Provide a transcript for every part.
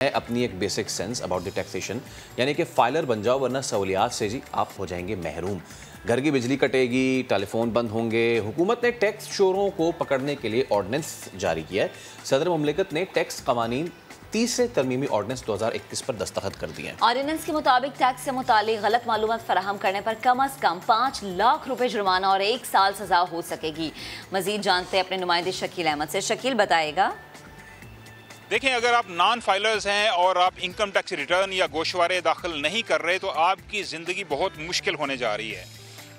है अपनी एक basic sense about the taxation, यानी कि फाइलर बन जाओ वरना सहूलियात से जी आप हो जाएंगे महरूम। घर की बिजली कटेगी, टेलीफोन बंद होंगे। हुकूमत ने टैक्स चोरों को पकड़ने के लिए ऑर्डिनेंस जारी किया है। सदर मुमलिकत ने टैक्स कवानीन 30 तरमीमी ऑर्डिनेंस 2021 पर दस्तखत कर दिए हैं। ऑर्डिनेंस के मुताबिक टैक्स से मुतालिक गलत मालूमात फराहम करने पर कम अज कम 5 लाख रुपए जुर्माना और 1 साल सजा हो सकेगी। मजीद जानते हैं अपने नुमाइंदे शकील अहमद से। शकील बताएगा। देखें, अगर आप नॉन फाइलर्स हैं और आप इनकम टैक्स रिटर्न या गोशवारे दाखिल नहीं कर रहे तो आपकी ज़िंदगी बहुत मुश्किल होने जा रही है,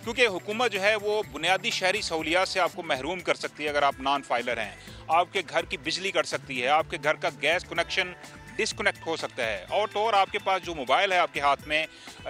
क्योंकि हुकूमत जो है वो बुनियादी शहरी सहूलियात से आपको महरूम कर सकती है। अगर आप नॉन फाइलर हैं, आपके घर की बिजली कट सकती है, आपके घर का गैस कनेक्शन डिसकनेक्ट हो सकता है, और आपके पास जो मोबाइल है आपके हाथ में,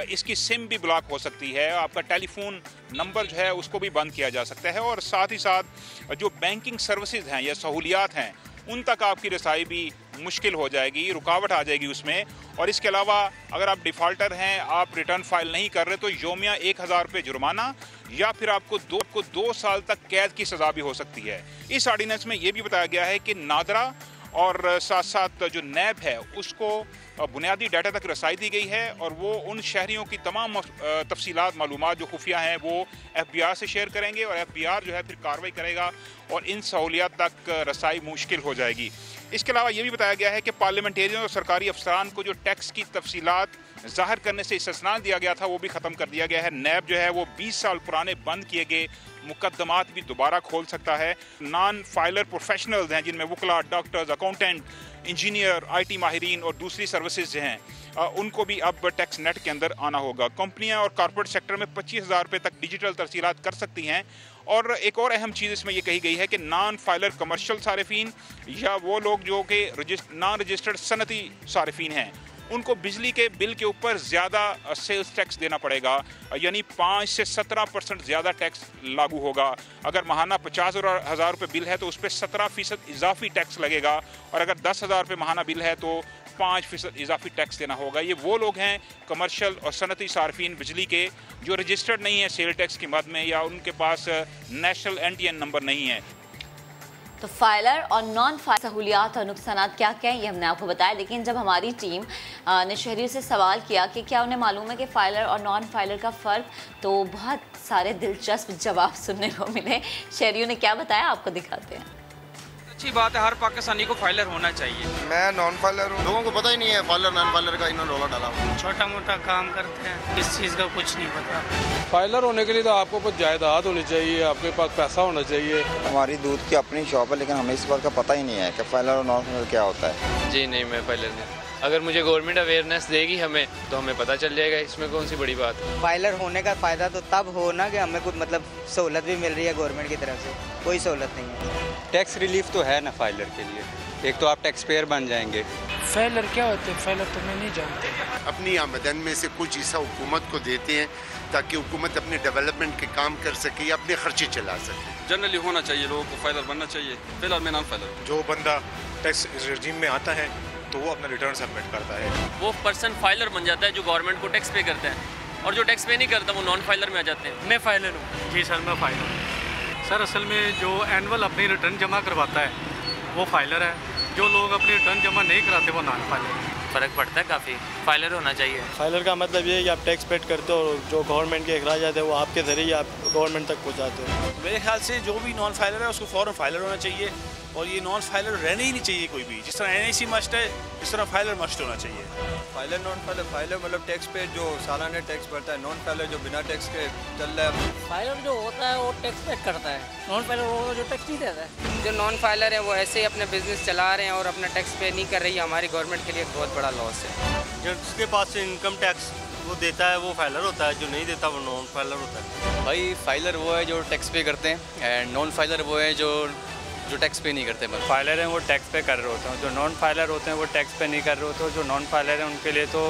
इसकी सिम भी ब्लॉक हो सकती है, आपका टेलीफोन नंबर जो है उसको भी बंद किया जा सकता है, और साथ ही साथ जो बैंकिंग सर्विसेज हैं या सहूलियात हैं उन तक आपकी रसाई भी मुश्किल हो जाएगी, रुकावट आ जाएगी उसमें। और इसके अलावा अगर आप डिफ़ॉल्टर हैं, आप रिटर्न फाइल नहीं कर रहे तो योमिया 1000 रुपये जुर्माना या फिर आपको 2 साल तक कैद की सज़ा भी हो सकती है। इस ऑर्डिनेंस में ये भी बताया गया है कि नादरा और साथ साथ जो नैब है उसको बुनियादी डाटा तक रसाई दी गई है, और वो उन शहरियों की तमाम तफसीलात मालूमात जो खुफिया हैं वो FBI से शेयर करेंगे, और FBI जो है फिर कार्रवाई करेगा और इन सहूलियात तक रसाई मुश्किल हो जाएगी। इसके अलावा ये भी बताया गया है कि पार्लियामेंटेरियन और सरकारी अफसरान को जो टैक्स की तफसीलात ज़ाहिर करने से इस्तिस्ना दिया गया था वो भी ख़त्म कर दिया गया है। नैब जो है वो 20 साल पुराने बंद किए गए मुकदमात भी दोबारा खोल सकता है। नॉन फाइलर प्रोफेशनल्स हैं जिनमें वकला, डॉक्टर्स, अकाउंटेंट, इंजीनियर, IT माहिरीन और दूसरी सर्विसेज जो हैं उनको भी अब टैक्स नेट के अंदर आना होगा। कंपनियां और कॉर्पोरेट सेक्टर में 25,000 रुपये तक डिजिटल तरसीलात कर सकती हैं। और एक और अहम चीज़ इसमें ये कही गई है कि नॉन फाइलर कमर्शियल सारिफीन या वो लोग जो कि नॉन रजिस्टर्ड सनती सारिफीन हैं उनको बिजली के बिल के ऊपर ज़्यादा सेल्स टैक्स देना पड़ेगा, यानी 5 से 17% ज़्यादा टैक्स लागू होगा। अगर माहाना 50,000 रुपये बिल है तो उस पर 17% इजाफी टैक्स लगेगा, और अगर 10,000 रुपये माहाना बिल है तो 5% इजाफी टैक्स देना होगा। ये वो लोग हैं कमर्शियल और सनती सार्फिन बिजली के जो रजिस्टर्ड नहीं है सेल टैक्स की मद में, या उनके पास नेशनल NTN नंबर नहीं है। तो फाइलर और नॉन फाइलर सहूलियात और नुकसान क्या क्या हैं ये हमने आपको बताया, लेकिन जब हमारी टीम ने शहरियों से सवाल किया कि क्या उन्हें मालूम है कि फ़ाइलर और नॉन फाइलर का फ़र्क, तो बहुत सारे दिलचस्प जवाब सुनने को मिले। शहरियों ने क्या बताया आपको दिखाते हैं। अच्छी बात है, हर पाकिस्तानी को फाइलर होना चाहिए। मैं नॉन फाइलर हूँ, लोगों को पता ही नहीं है फाइलर नॉन फाइलर का, इन्होंने रोला डाला। छोटा मोटा काम करते हैं, इस चीज़ का कुछ नहीं पता। फाइलर होने के लिए तो आपको कुछ जायदाद होनी चाहिए, आपके पास पैसा होना चाहिए। हमारी दूध की अपनी शॉप है, लेकिन हमें इस बात का पता ही नहीं है कि फाइलर और नॉन फाइलर क्या होता है। जी नहीं, मैं फाइलर नहीं। अगर मुझे गवर्नमेंट अवेयरनेस देगी हमें तो हमें पता चल जाएगा, इसमें कौन सी बड़ी बात है। फाइलर होने का फ़ायदा तो तब हो ना कि हमें कुछ मतलब सहूलत भी मिल रही है गवर्नमेंट की तरफ से, कोई सहूलत नहीं है। टैक्स रिलीफ तो है ना फाइलर के लिए, एक तो आप टैक्स पेयर बन जाएंगे। फाइलर क्या होते हैं? फाइलर तो मैं नहीं जानता। अपनी आमदन में से कुछ हिस्सा हुकूमत को देते हैं ताकि हुकूमत अपने डेवलपमेंट के काम कर सके या अपने खर्चे चला सके। जनरली होना चाहिए, लोगों को फाइलर बनना चाहिए। फिलहाल मैं नॉन फाइलर। जो बंदा टैक्स रजीम में आता है तो वो अपना रिटर्न सबमिट करता है, वो पर्सन फाइलर बन जाता है जो गवर्नमेंट को टैक्स पे करता है, और जो टैक्स पे नहीं करता वो नॉन फाइलर में आ जाते हैं। मैं फाइलर हूँ। जी सर, मैं फाइलर हूँ। सर असल में जो एनुअल अपनी रिटर्न जमा करवाता है वो फाइलर है, जो लोग अपनी रिटर्न जमा नहीं कराते वो नॉन फाइलर है। फ़र्क पड़ता है काफ़ी, फाइलर होना चाहिए। फाइलर का मतलब ये है कि आप टैक्स पेड करते हो और जो गवर्नमेंट के अखराजात है वो आपके ज़रिए आप गवर्नमेंट तक पहुँचाते हो। मेरे ख्याल से जो भी नॉन फाइलर है उसको फ़ौरन फाइलर होना चाहिए, और ये नॉन फाइलर रहने ही नहीं चाहिए कोई भी। जिस तरह NIC मस्ट है इस तरह फाइलर मस्ट होना चाहिए। फाइलर नॉन फाइलर, फाइलर मतलब टैक्स पे जो सालाना टैक्स भरता है, नॉन फाइलर जो बिना टैक्स के चल रहा है। फाइलर जो होता है वो टैक्स पे करता है, नॉन फाइलर वो जो टैक्स नहीं देता है। जो नॉन फाइलर है वो ऐसे ही अपने बिजनेस चला रहे हैं और अपना टैक्स पे नहीं कर रही है, हमारी गवर्नमेंट के लिए एक बहुत बड़ा लॉस है। जिसके पास इनकम टैक्स वो देता है वो फाइलर होता है, जो नहीं देता वो नॉन फाइलर होता है। भाई फाइलर वो है जो टैक्स पे करते हैं, एंड नॉन फाइलर वो है जो टैक्स पे नहीं करते। बस फाइलर हैं वो टैक्स पे कर रहे होते हैं, जो नॉन फाइलर होते हैं वो टैक्स पे नहीं कर रहे होते। जो नॉन फाइलर हैं उनके लिए तो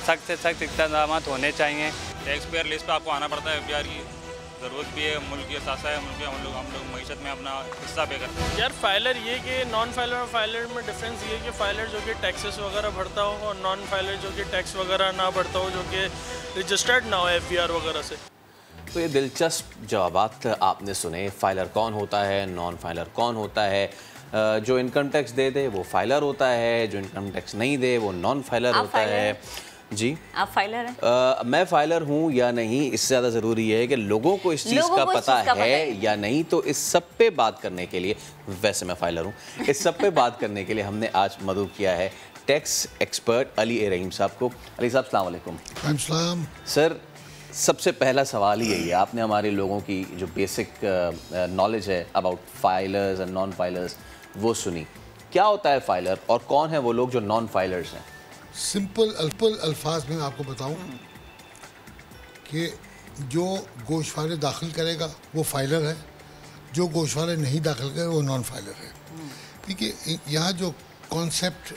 सख्त से सख्त इक़दाम होने चाहिए। टैक्स पेयर लिस्ट पे आपको आना पड़ता है, FBR की ज़रूरत भी है, मुल्क के साथ है, मुल्क हम लोग मईशत में अपना हिस्सा पे करते हैं। यार फाइलर ये कि नॉन फाइलर और फाइलर में डिफरेंस ये कि फाइलर जो कि टैक्सेस वगैरह भरता हो, और नॉन फाइलर जो कि टैक्स वगैरह ना भरता हो, जो कि रजिस्टर्ड ना हो FBR वगैरह से। तो ये दिलचस्प जवाबात आपने सुने। फाइलर कौन होता है, नॉन फाइलर कौन होता है, जो इनकम टैक्स दे दे वो फाइलर होता है, जो इनकम टैक्स नहीं दे वो नॉन फाइलर होता है। जी, आप फाइलर हैं? मैं फाइलर हूँ या नहीं, इससे ज़्यादा ज़रूरी है कि लोगों को इस चीज़ का पता है या नहीं। तो इस सब पे बात करने के लिए, वैसे मैं फाइलर हूँ, इस सब पे बात करने के लिए हमने आज मदऊ किया है टैक्स एक्सपर्ट अली ए रहीम साहब को। अली साहब अस्सलाम वालेकुम। सर, सबसे पहला सवाल ही यही है, आपने हमारे लोगों की जो बेसिक नॉलेज है about filers and non filers वो सुनी। क्या होता है फाइलर और कौन है वो लोग जो नॉन फाइलर्स हैं? सिंपल अल्फाज में आपको बताऊं कि जो गोशवारे दाखिल करेगा वो फाइलर है, जो गोशवारे नहीं दाखिल करेगा वो नॉन फाइलर है। ठीक है, यहाँ जो कॉन्सेप्ट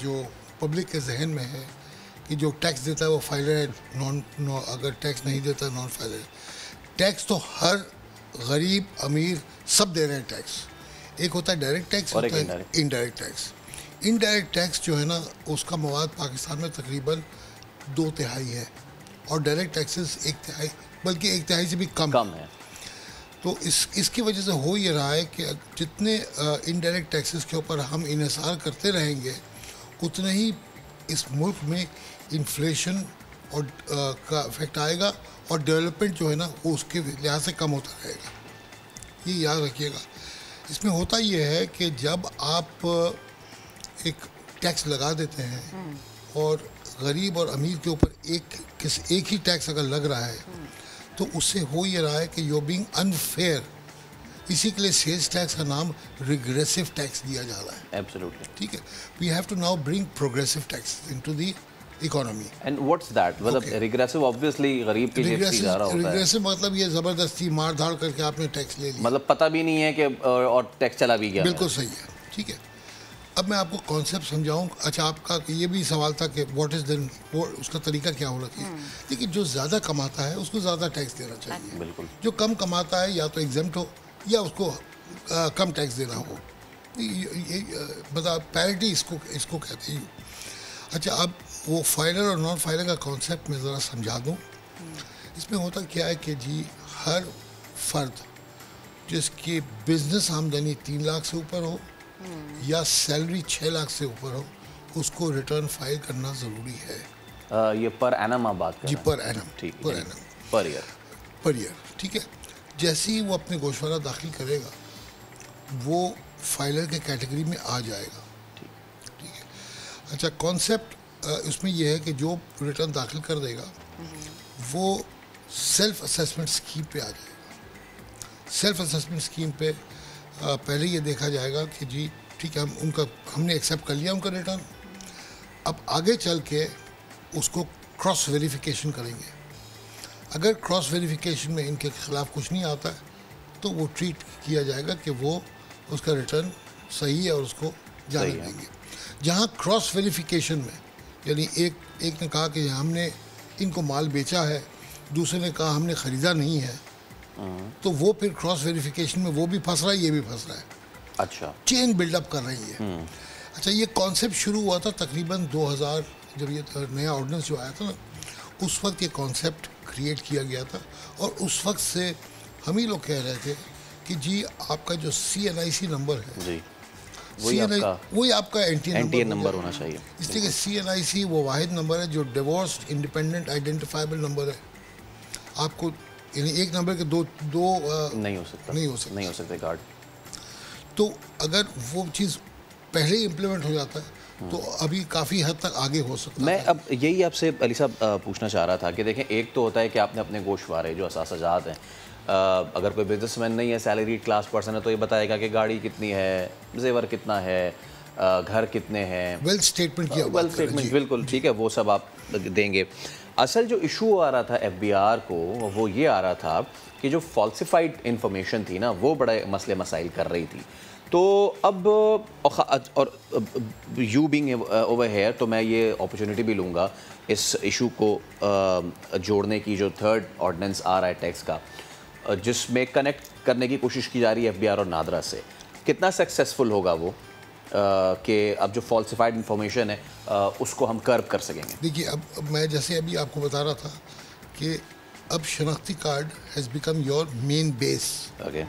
जो पब्लिक के जहन में है कि जो टैक्स देता है वो फाइलर है, अगर टैक्स नहीं देता नॉन फाइलर है। टैक्स तो हर गरीब अमीर सब दे रहे हैं टैक्स। एक होता है डायरेक्ट टैक्स, होता है इनडायरेक्ट टैक्स। इनडायरेक्ट टैक्स जो है ना, उसका मवाद पाकिस्तान में तकरीबन 2/3 है और डायरेक्ट टैक्सेस 1/3, बल्कि 1/3 से भी कम है। तो इसकी वजह से हो ये रहा है कि जितने इनडायरेक्ट टैक्सेस के ऊपर हम इन्हिसार करते रहेंगे उतने ही इस मुल्क में इन्फ्लेशन और का इफेक्ट आएगा और डेवलपमेंट जो है ना वो उसके लिहाज से कम होता रहेगा। ये याद रखिएगा। इसमें होता ये है कि जब आप एक टैक्स लगा देते हैं और गरीब और अमीर के ऊपर एक ही टैक्स अगर लग रहा है तो उससे हो ये रहा है कि यू बीइंग अनफेयर। इसी के लिए सेल्स टैक्स का नाम रिग्रेसिव टैक्स दिया जा रहा है। एब्सोल्युटली, ठीक है। We have to now bring progressive tax into the economy. And what's that? मतलब रिग्रेसिव ऑब्वियसली गरीब के लिए जा रहा होता है। रिग्रेसिव मतलब ये ज़बरदस्ती मार धाड़ करके आपने टैक्स ले लिया, मतलब पता भी नहीं है कि और टैक्स चला भी गया। बिल्कुल सही है, ठीक है। अब मैं आपको कॉन्सेप्ट समझाऊं। अच्छा, आपका ये भी सवाल था कि व्हाट इज़ देन, वो उसका तरीका क्या होना चाहिए। देखिए, जो ज़्यादा कमाता है उसको ज़्यादा टैक्स देना चाहिए। बिल्कुल। जो कम कमाता है या तो एग्जेम्प्ट हो या उसको कम टैक्स देना हो। मतलब पैरिटी इसको कहते हैं। अच्छा, अब वो फाइलर और नॉन फाइलर का कॉन्सेप्ट मैं ज़रा समझा दूँ। इसमें होता क्या है कि जी हर फर्द जिसकी बिजनेस आमदनी 3 लाख से ऊपर हो या सैलरी 6 लाख से ऊपर हो उसको रिटर्न फाइल करना ज़रूरी है। ये पर एनम आप बात कर रहे हैं? जी, पर एनम। ठीक, पर एनम, पर ईयर। ठीक है। जैसे ही वो अपने गोशवारा दाखिल करेगा वो फाइलर के कैटेगरी में आ जाएगा। ठीक है। अच्छा, कॉन्सेप्ट उसमें यह है कि जो रिटर्न दाखिल कर देगा वो सेल्फ असेसमेंट स्कीम पे आ जाएगा। सेल्फ असेसमेंट स्कीम पे पहले ये देखा जाएगा कि जी ठीक है, हमने एक्सेप्ट कर लिया उनका रिटर्न। अब आगे चल के उसको क्रॉस वेरिफिकेशन करेंगे। अगर क्रॉस वेरिफिकेशन में इनके खिलाफ कुछ नहीं आता है तो वो ट्रीट किया जाएगा कि वो उसका रिटर्न सही है और उसको जाने देंगे। जहाँ क्रॉस वेरिफिकेशन में यानी एक ने कहा कि हमने इनको माल बेचा है, दूसरे ने कहा हमने ख़रीदा नहीं है, तो वो फिर क्रॉस वेरिफिकेशन में वो भी फंस रहा है, ये भी फंस रहा है। अच्छा, चेन बिल्डअप कर रही है। अच्छा, ये कॉन्सेप्ट शुरू हुआ था तकरीबन 2000, जब ये नया ऑर्डिनेंस जो आया था ना, उस वक्त ये कॉन्सेप्ट क्रिएट किया गया था और उस वक्त से हम ही लोग कह रहे थे कि जी आपका जो CNIC नंबर है जी, वही आपका NTN नंबर होना चाहिए। इसलिए कि CNIC वो वाहिद नंबर है जो डिवोर्स्ड इंडिपेंडेंट आइडेंटिफाइबल नंबर है। आपको यानी एक नंबर के दो नहीं हो सकते कार्ड। तो अगर वो चीज़ पहले ही इम्प्लीमेंट हो जाता है तो अभी काफ़ी हद तक आगे हो सकता है। मैं अब यही आपसे अली साहब पूछना चाह रहा था कि देखें, एक तो होता है कि आपने अपने गोशवारे जो असासाजात हैं, अगर कोई बिजनेसमैन नहीं है, सैलरी क्लास पर्सन है, तो ये बताएगा कि गाड़ी कितनी है, जेवर कितना है, घर कितने हैं, वेल्थ स्टेटमेंट किया, वेल्थ स्टेटमेंट, बिल्कुल ठीक है, वो सब आप देंगे। असल जो इशू आ रहा था FBR को वो ये आ रहा था कि जो फॉल्सिफाइड इंफॉर्मेशन थी ना वो बड़े मसले मसाइल कर रही थी। तो अब और यू बीइंग ओवर हेयर, तो मैं ये अपॉर्चुनिटी भी लूँगा इस इशू को जोड़ने की, जो थर्ड ऑर्डिनेंस आ रहा है टैक्स का, जिसमें कनेक्ट करने की कोशिश की जा रही है FBR और नादरा से। कितना सक्सेसफुल होगा वो कि अब जो फॉल्सिफाइड इंफॉर्मेशन है उसको हम कर्व कर सकेंगे? देखिए, अब मैं जैसे अभी आपको बता रहा था कि अब शनाख्ती card has become your main base. Okay,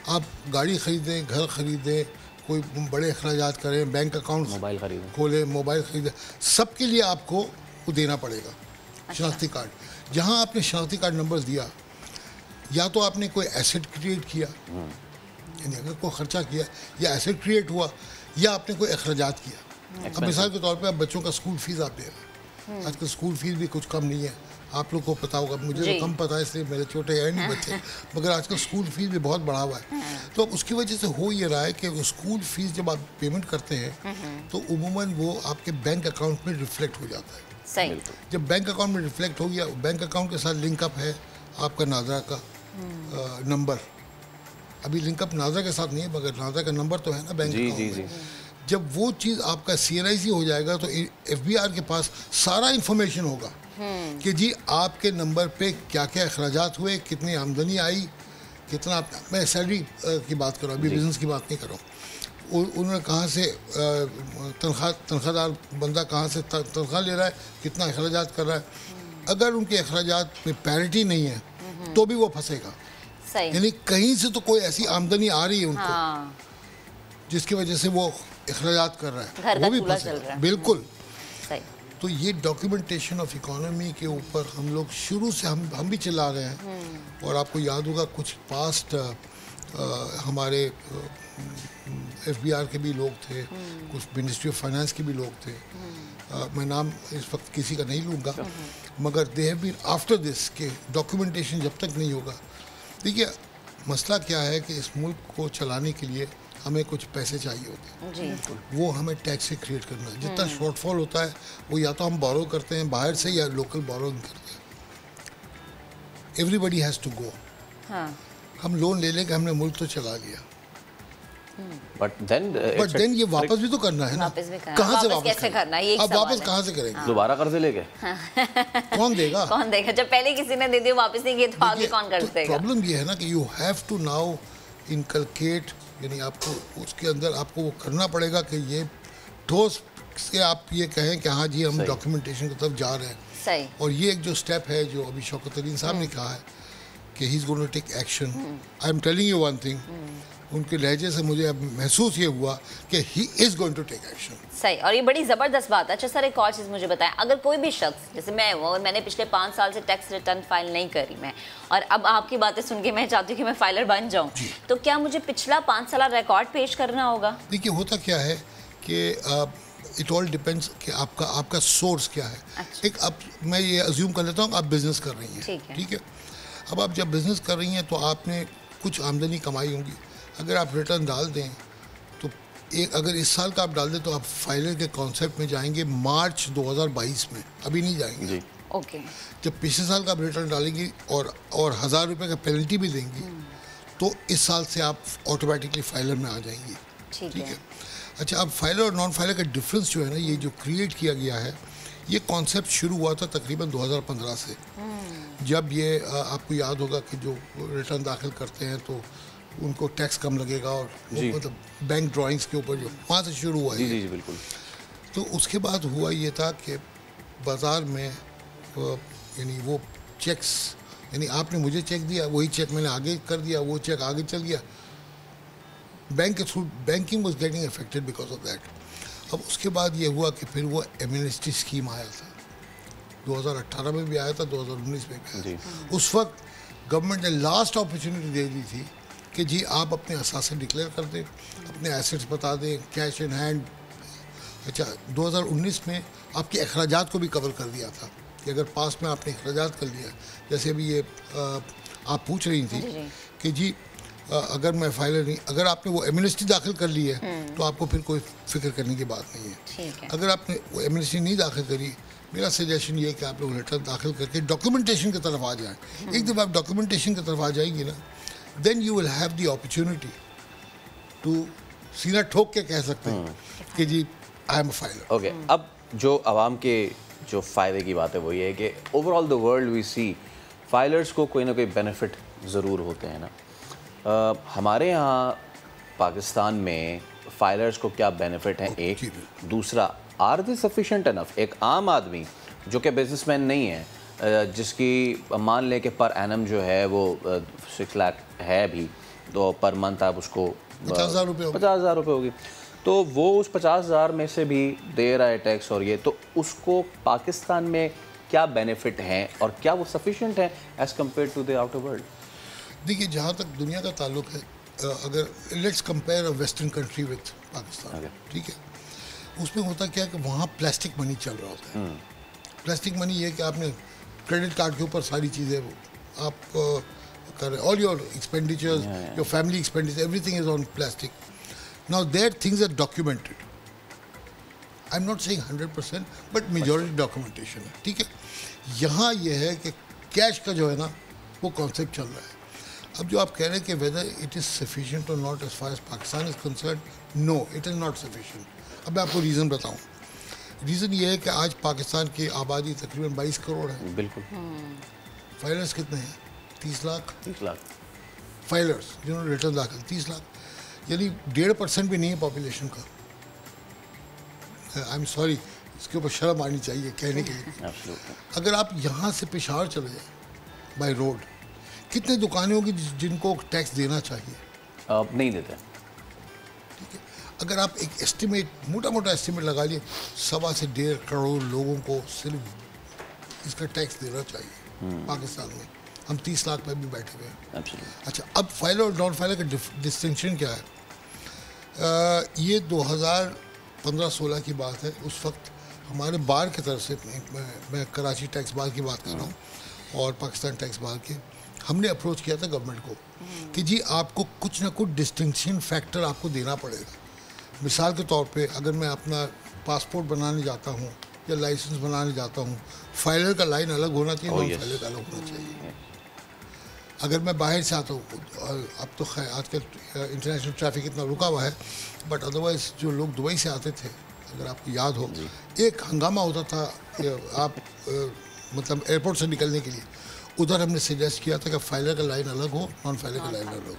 आप गाड़ी ख़रीदें, घर ख़रीदें, कोई बड़े अखराजात करें, बैंक अकाउंट मोबाइल खरीदें, खोलें, मोबाइल खरीदें, सबके लिए आपको वो देना पड़ेगा। शनाख्ती कार्ड, जहाँ आपने शनाख्ती कार्ड नंबर दिया, या तो आपने कोई एसेट क्रिएट किया, यानी अगर कोई ख़र्चा किया या एसेट क्रिएट हुआ, या आपने कोई अखराजात किया। अब मिसाल के तौर पे अब बच्चों का स्कूल फीस आप दे रहे हैं, आजकल स्कूल फीस भी कुछ कम नहीं है, आप लोग को पता होगा, मुझे तो कम पता है इसलिए मेरे छोटे हैं नहीं बच्चे, मगर आजकल स्कूल फीस भी बहुत बढ़ा हुआ है। तो अब उसकी वजह से हो ये रहा है कि स्कूल फीस जब आप पेमेंट करते हैं तो उमूमन वो आपके बैंक अकाउंट में रिफ्लेक्ट हो जाता है। सही। जब बैंक अकाउंट में रिफ्लेक्ट हो गया, बैंक अकाउंट के साथ लिंकअप है आपका नादरा का नंबर, अभी लिंकअप नादरा के साथ नहीं है मगर नादरा का नंबर तो है ना बैंक अकाउंट में। जब वो चीज़ आपका CNIC हो जाएगा तो FBR के पास सारा इंफॉर्मेशन होगा कि जी आपके नंबर पे क्या क्या अखराजात हुए, कितनी आमदनी आई, कितना, मैं सैलरी की बात कर रहा हूँ, अभी बिजनेस की बात नहीं कर रहा हूँ, उन्होंने कहाँ से तनख्वाहदार बंदा कहाँ से तनख्वाह ले रहा है, कितना अखराजात कर रहा है। अगर उनके अखराजात में पैरिटी नहीं है तो भी वो फंसेगा। यानी कहीं से तो कोई ऐसी आमदनी आ रही है उनको जिसकी वजह से वो अखराजात कर रहा है, वो भी फंसेगा। बिल्कुल। तो ये डॉक्यूमेंटेशन ऑफ इकोनॉमी के ऊपर हम लोग शुरू से हम भी चला रहे हैं। और आपको याद होगा कुछ पास्ट हमारे FBR के भी लोग थे, कुछ मिनिस्ट्री ऑफ फाइनेंस के भी लोग थे, मैं नाम इस वक्त किसी का नहीं लूँगा, मगर they have been after this के डॉक्यूमेंटेशन जब तक नहीं होगा। देखिए मसला क्या है कि इस मुल्क को चलाने के लिए हमें कुछ पैसे चाहिए होते हैं, वो हमें टैक्स से क्रिएट करना है। जितना शॉर्टफॉल होता है वो या तो हम बोरो करते हैं बाहर से या लोकल बोरोइंग करते हैं। Everybody has to go. हम लोन ले लेंगे, हमने मुल्क तो चला लिया, बट देन ये वापस भी तो करना है ना। कहाँ से वापस करना है? अब वापस कहाँ से करेंगे? दोबारा कर्जे लेके कौन देगा? कौन देगा? जब पहले किसी ने दे दिया वापस नहीं किए तो आगे कौन कर देगा? प्रॉब्लम ये है ना कि you have to now inculcate, यानी आपको उसके अंदर आपको वो करना पड़ेगा कि ये ठोस से आप ये कहें कि हाँ जी हम डॉक्यूमेंटेशन की तरफ जा रहे हैं। सही। और ये एक जो स्टेप है जो अभी शौकत तरीन साहब ने कहा है कि he is going to take action. I am telling you one thing, उनके लहजे से मुझे अब महसूस ये हुआ कि he is going to take action. सही। और ये बड़ी ज़बरदस्त बात है। अच्छा सर, एक और चीज़ मुझे बताएं, अगर कोई भी शख्स जैसे मैं हूँ और मैंने पिछले 5 साल से टैक्स रिटर्न फाइल नहीं करी मैं, और अब आपकी बातें सुन के मैं चाहती हूँ कि मैं फाइलर बन जाऊँ, तो क्या मुझे पिछला 5 साल रिकॉर्ड पेश करना होगा? देखिए होता क्या है कि इट ऑल डिपेंड्स कि आपका सोर्स क्या है। अच्छा। एक अब मैं ये अज्यूम कर लेता हूँ आप बिज़नेस कर रही हैं, ठीक है। अब आप जब बिज़नेस कर रही हैं तो आपने कुछ आमदनी कमाई होगी, अगर आप रिटर्न डाल दें तो अगर इस साल का आप डाल दें तो आप फाइलर के कॉन्सेप्ट में जाएंगे मार्च 2022 में, अभी नहीं जाएंगे। ओके। जब पिछले साल का आप रिटर्न डालेंगी और 1000 रुपये का पेनल्टी भी देंगी तो इस साल से आप ऑटोमेटिकली फाइलर में आ जाएंगी। ठीक है। अच्छा, अब फाइलर और नॉन फाइलर का डिफरेंस जो है ना, ये जो क्रिएट किया गया है, ये कॉन्सेप्ट शुरू हुआ था तकरीबन 2015 से, जब ये आपको याद होगा कि जो रिटर्न दाखिल करते हैं तो उनको टैक्स कम लगेगा, और मतलब बैंक ड्राइंग्स के ऊपर जो वहाँ से शुरू हुआ है। जी बिल्कुल। तो उसके बाद हुआ ये था कि बाज़ार में यानी वो चेक्स, यानी आपने मुझे चेक दिया, वही चेक मैंने आगे कर दिया, वो चेक आगे चल गया, बैंक के through banking was getting affected because of that. अब उसके बाद ये हुआ कि फिर वो एमनेस्टी स्कीम आया था, 2018 में भी आया था, 2019 में भी आया था। उस वक्त गवर्नमेंट ने लास्ट अपॉर्चुनिटी दे दी थी कि जी आप अपने असासे डिक्लेयर कर दें, अपने एसेट्स बता दें, कैश इन हैंड। अच्छा, 2019 में आपके अखराजात को भी कवर कर दिया था कि अगर पास में आपने अखराजात कर लिया, जैसे अभी ये आप पूछ रही थी कि जी अगर मैं फाइलर नहीं, अगर आपने वो एमनेस्टी दाखिल कर ली है तो आपको फिर कोई फिक्र करने की बात नहीं है। अगर आपने वो एमनेस्टी नहीं दाखिल करी, मेरा सजेशन ये है कि आप लोग रिटर्न दाखिल करके डॉक्यूमेंटेशन की तरफ आ जाएं। एक जब आप डॉक्यूमेंटेशन की तरफ आ जाएंगी ना, then you will have the opportunity to सीना ठोक के कह सकते हैं कि जी I am a filer. Okay, अब जो आवाम के जो फ़ायदे की बात है वो ये है कि overall the world we see filers को कोई ना कोई बेनिफिट ज़रूर होते हैं ना। हमारे यहाँ पाकिस्तान में फाइलर्स को क्या बेनिफिट हैं? एक दूसरा, आर दे सफिशेंट इनफ? एक आम आदमी जो कि बिजनेसमैन नहीं है, जिसकी मान लें कि पर एनम जो है वो 6 लाख है भी, तो पर मंथ आप उसको 50,000 रुपये 50,000 रुपये होगी। तो वो उस 50,000 में से भी दे रहा है टैक्स और ये, तो उसको पाकिस्तान में क्या बेनिफिट हैं और क्या वो सफिशिएंट है as compare to the outer world? देखिए, जहाँ तक दुनिया का ताल्लुक है, अगर let's compare a western country with Pakistan, ठीक है, उसमें होता क्या है कि वहाँ प्लास्टिक मनी चल रहा होता है। प्लास्टिक मनी ये कि आपने क्रेडिट कार्ड के ऊपर सारी चीज़ें आप कर रहे, all your expenditures, your family expenditure, everything is on plastic. Now their things are documented. I am not saying 100%, but majority documentation है, ठीक है। यहाँ ये है कि कैश का जो है ना वो कॉन्सेप्ट चल रहा है। अब जो आप कह रहे हैं कि वेदर इट इज़ सफिशिएंट और not as far as Pakistan is concern, no it is not sufficient. अब मैं आपको रीज़न बताऊँ। रीज़न ये है कि आज पाकिस्तान की आबादी तकरीबन 22 करोड़ है। बिल्कुल। फाइलर्स कितने हैं? 30 लाख। 30 लाख फाइलर्स जिन्होंने रिटर्न दाखिल, 30 लाख, यानी 1.5% भी नहीं है पॉपुलेशन का। आई एम सॉरी, इसके ऊपर शर्म आनी चाहिए कहने के लिए। अगर आप यहाँ से पेशावर चले जाए बाय रोड, कितने दुकानें होंगी जिनको टैक्स देना चाहिए? नहीं देते। ठीक है, अगर आप एक एस्टिमेट, मोटा मोटा एस्टिमेट लगा लिए, 1.25 से 1.5 करोड़ लोगों को सिर्फ इसका टैक्स देना चाहिए पाकिस्तान में। हम 30 लाख पे भी बैठे हुए हैं। अच्छा, अब फाइलर और नॉन फाइलर का डिस्टिंक्शन क्या है? ये 2015-16 की बात है। उस वक्त हमारे बार की तरफ से, मैं कराची टैक्स बार की बात कर रहा हूँ और पाकिस्तान टैक्स बार के, हमने अप्रोच किया था गवर्नमेंट को कि जी आपको कुछ ना कुछ डिस्टिंक्शन फैक्टर आपको देना पड़ेगा। मिसाल के तौर पे अगर मैं अपना पासपोर्ट बनाने जाता हूँ या लाइसेंस बनाने जाता हूँ, फाइलर का लाइन अलग होना चाहिए, नॉन फाइलर का अलग होना चाहिए। अगर मैं बाहर से आता हूँ, अब तो खैर आजकल इंटरनेशनल ट्रैफिक इतना रुका हुआ है, बट अदरवाइज जो लोग दुबई से आते थे, अगर आपको याद हो, एक हंगामा होता था आप मतलब एयरपोर्ट से निकलने के लिए। उधर हमने सजेस्ट किया था कि फाइलर का लाइन अलग हो, नॉन फाइलर का लाइन अलग हो।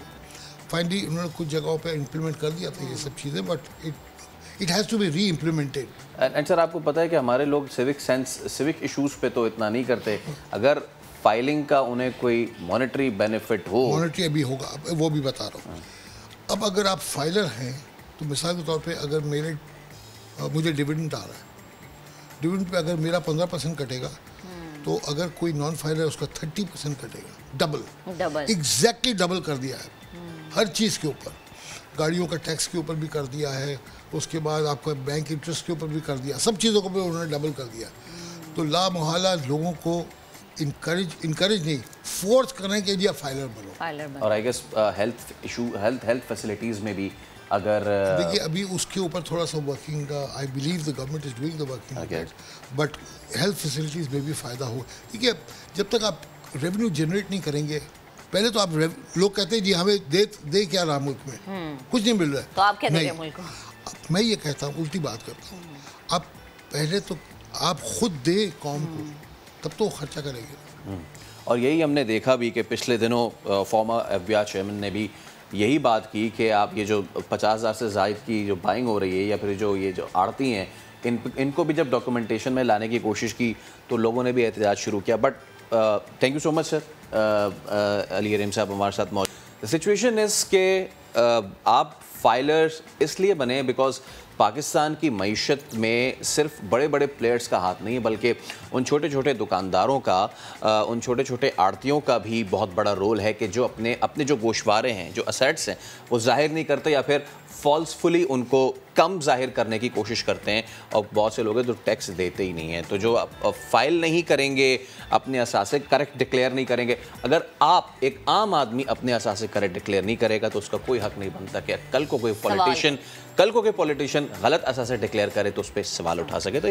फाइनली उन्होंने कुछ जगहों पे इम्प्लीमेंट कर दिया था ये सब चीज़ें, but it has to be reimplemented. And sir, आपको पता है कि हमारे लोग सिविक इशूज़ पे तो इतना नहीं करते। अगर फाइलिंग का उन्हें कोई मॉनेटरी बेनिफिट हो, मॉनेटरी अभी होगा, वो भी बता रहा हूँ। अब अगर आप फाइलर हैं तो मिसाल के तौर पे अगर मुझे डिविडेंड आ रहा है, डिविडेंड पे अगर मेरा 15% कटेगा, तो अगर कोई नॉन फाइलर है उसका 30% कटेगा। डबल एग्जैक्टली डबल कर दिया है हर चीज़ के ऊपर। गाड़ियों का टैक्स के ऊपर भी कर दिया है, उसके बाद आपका बैंक इंटरेस्ट के ऊपर भी कर दिया, सब चीज़ों को भी उन्होंने डबल कर दिया। तो ला मुहाला लोगों को इनकरेज नहीं, फोर्स करने के लिए फाइलर बनो। और आई गेस हेल्थ फैसिलिटीज़ में भी अगर देखिए अभी उसके ऊपर थोड़ा सा working, I believe the government is doing the working, but health facilities में भी फ़ायदा हो। देखिए जब तक आप रेवेन्यू जनरेट नहीं करेंगे, पहले तो आप लोग कहते हैं जी हमें दे क्या रहा मुल्क में, कुछ नहीं मिल रहा है, तो आप क्या देंगे मुल्क को? मैं ये कहता हूँ, उल्टी बात करता हूँ, आप पहले तो आप खुद दे कौम को, तब तो खर्चा करेंगे। और यही हमने देखा भी कि पिछले दिनों फॉर्मर FBI चेयरमैन ने भी यही बात की कि आप ये जो 50,000 से ज़ायद की जो बाइंग हो रही है, या फिर ये जो आड़ती हैं, इनको भी जब डॉक्यूमेंटेशन में लाने की कोशिश की तो लोगों ने भी एहतजाज शुरू किया। But thank you so much sir, Ali Karim साहब हमारे साथ मौजूद। द सिचुएशन इज़ के आप फाइलर्स इसलिए बने बिकॉज पाकिस्तान की मईशत में सिर्फ बड़े बड़े प्लेयर्स का हाथ नहीं है, बल्कि उन छोटे छोटे दुकानदारों का, उन छोटे छोटे आड़तियों का भी बहुत बड़ा रोल है कि जो अपने जो गोशवारे हैं, जो असेट्स हैं, वो जाहिर नहीं करते या फिर फॉल्सफुली उनको कम जाहिर करने की कोशिश करते हैं। और बहुत से लोग हैं जो टैक्स देते ही नहीं हैं। तो जो फाइल नहीं करेंगे, अपने असासे करेक्ट डिक्लेयर नहीं करेंगे, अगर आप एक आम आदमी अपने असासे करेक्ट डिक्लेयर नहीं करेगा तो उसका कोई हक नहीं बनता कि कल को कोई पॉलिटिशियन गलत असासे डिक्लेयर करे तो उस पर सवाल उठा सके। तो